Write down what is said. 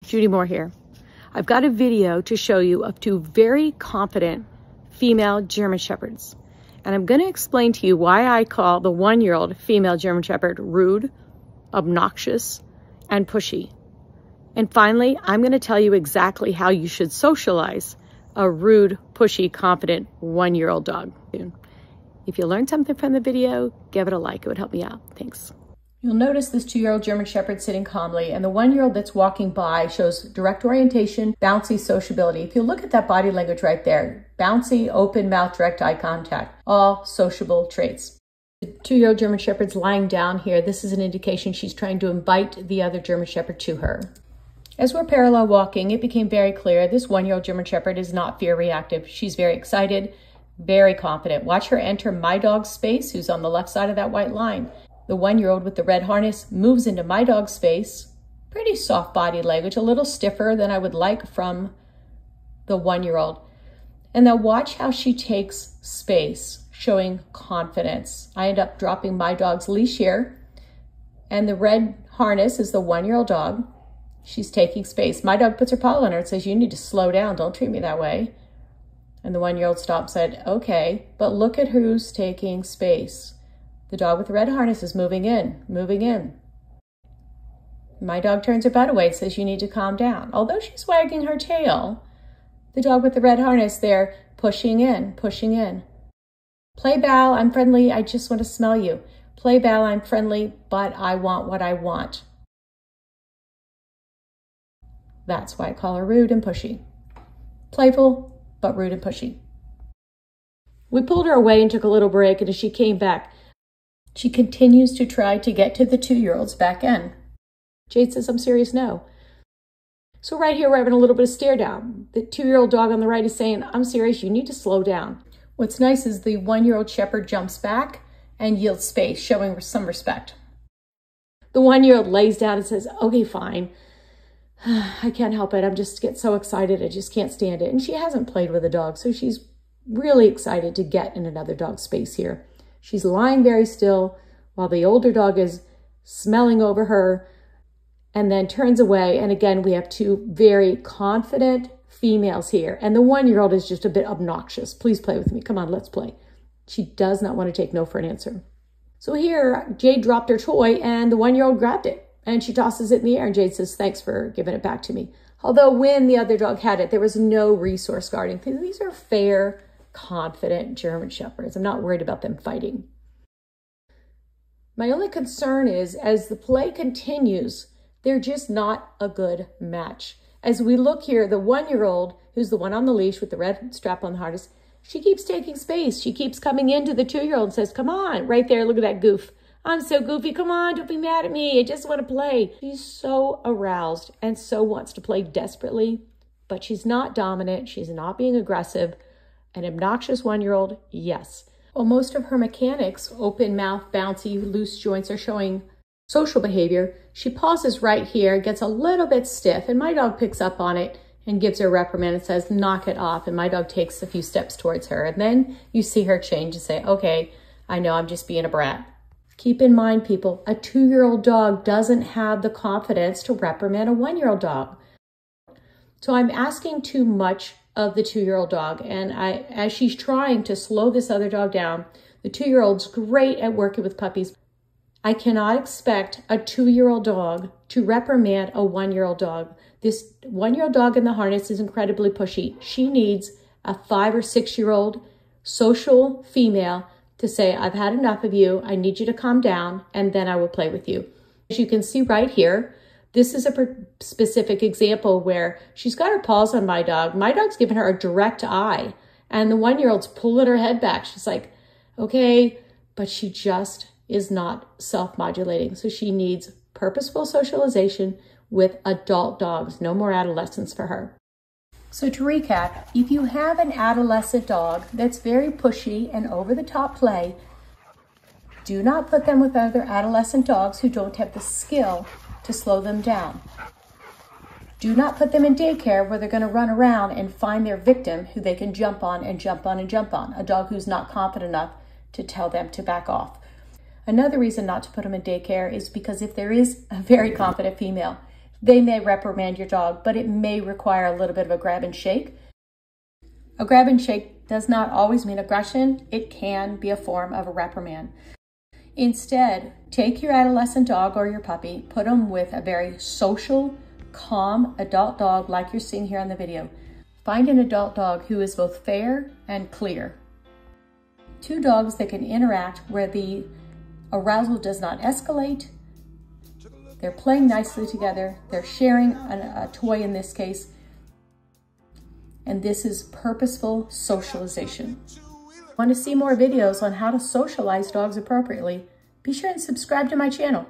Judy Moore here. I've got a video to show you of two very confident female German Shepherds. And I'm going to explain to you why I call the 1-year-old female German Shepherd rude, obnoxious, and pushy. And finally, I'm going to tell you exactly how you should socialize a rude, pushy, confident 1-year-old dog. If you learned something from the video, give it a like. It would help me out. Thanks. You'll notice this 2-year-old German Shepherd sitting calmly, and the 1-year-old that's walking by shows direct orientation, bouncy sociability. If you look at that body language right there, bouncy, open mouth, direct eye contact, all sociable traits. The 2-year-old German Shepherd's lying down here. This is an indication she's trying to invite the other German Shepherd to her. As we're parallel walking, it became very clear this 1-year-old German Shepherd is not fear reactive. She's very excited, very confident. Watch her enter my dog's space, who's on the left side of that white line. The 1-year-old with the red harness moves into my dog's space. Pretty soft body language, a little stiffer than I would like from the 1-year-old. And now watch how she takes space, showing confidence. I end up dropping my dog's leash here, and the red harness is the 1-year-old dog. She's taking space. My dog puts her paw on her and says, "You need to slow down. Don't treat me that way." And the 1-year-old stopped and said, "Okay, but look at who's taking space." The dog with the red harness is moving in, moving in. My dog turns her butt away and says, "You need to calm down." Although she's wagging her tail, the dog with the red harness there pushing in, pushing in. Play bow, I'm friendly, I just want to smell you. Play bow, I'm friendly, but I want what I want. That's why I call her rude and pushy. Playful, but rude and pushy. We pulled her away and took a little break, and as she came back, she continues to try to get to the 2-year-old's back end. Jade says, "I'm serious, no." So right here, we're having a little bit of stare down. The 2-year-old dog on the right is saying, "I'm serious, you need to slow down." What's nice is the 1-year-old Shepherd jumps back and yields space, showing some respect. The 1-year-old lays down and says, "Okay, fine. I can't help it. I'm just get so excited. I just can't stand it." And she hasn't played with a dog, so she's really excited to get in another dog's space here. She's lying very still while the older dog is smelling over her and then turns away. And again, we have two very confident females here. And the 1-year-old is just a bit obnoxious. "Please play with me. Come on, let's play." She does not want to take no for an answer. So here, Jade dropped her toy and the 1-year-old grabbed it. And she tosses it in the air and Jade says, "Thanks for giving it back to me." Although when the other dog had it, there was no resource guarding. These are fair, confident German Shepherds. I'm not worried about them fighting. My only concern is as the play continues, they're just not a good match. As we look here, the 1-year-old, who's the one on the leash with the red strap on the harness, she keeps taking space. She keeps coming into the 2-year-old and says, "Come on," right there, look at that goof. "I'm so goofy, come on, don't be mad at me. I just want to play." She's so aroused and so wants to play desperately, but she's not dominant. She's not being aggressive. An obnoxious 1-year-old, yes. While most of her mechanics, open mouth, bouncy, loose joints, are showing social behavior, she pauses right here, gets a little bit stiff, and my dog picks up on it and gives her a reprimand and says, "Knock it off." And my dog takes a few steps towards her. And then you see her change and say, "Okay, I know I'm just being a brat." Keep in mind, people, a 2-year-old dog doesn't have the confidence to reprimand a 1-year-old dog. So I'm asking too much of the 2-year-old dog. And as she's trying to slow this other dog down, the 2-year-old's great at working with puppies. I cannot expect a 2-year-old dog to reprimand a 1-year-old dog. This 1-year-old dog in the harness is incredibly pushy. She needs a 5- or 6-year-old social female to say, "I've had enough of you. I need you to calm down, and then I will play with you." As you can see right here, this is a specific example where she's got her paws on my dog. My dog's giving her a direct eye, and the 1-year-old's pulling her head back. She's like, "Okay," but she just is not self-modulating. So she needs purposeful socialization with adult dogs. No more adolescents for her. So to recap, if you have an adolescent dog that's very pushy and over-the-top play, do not put them with other adolescent dogs who don't have the skill to slow them down. Do not put them in daycare where they're going to run around and find their victim who they can jump on and jump on and jump on, a dog who's not confident enough to tell them to back off. Another reason not to put them in daycare is because if there is a very confident female, They may reprimand your dog, but it may require a little bit of a grab and shake. A grab and shake does not always mean aggression. It can be a form of a reprimand. Instead, take your adolescent dog or your puppy, put them with a very social, calm adult dog like you're seeing here on the video. Find an adult dog who is both fair and clear. Two dogs that can interact where the arousal does not escalate. They're playing nicely together. They're sharing a toy in this case. And this is purposeful socialization. Want to see more videos on how to socialize dogs appropriately? Be sure and subscribe to my channel.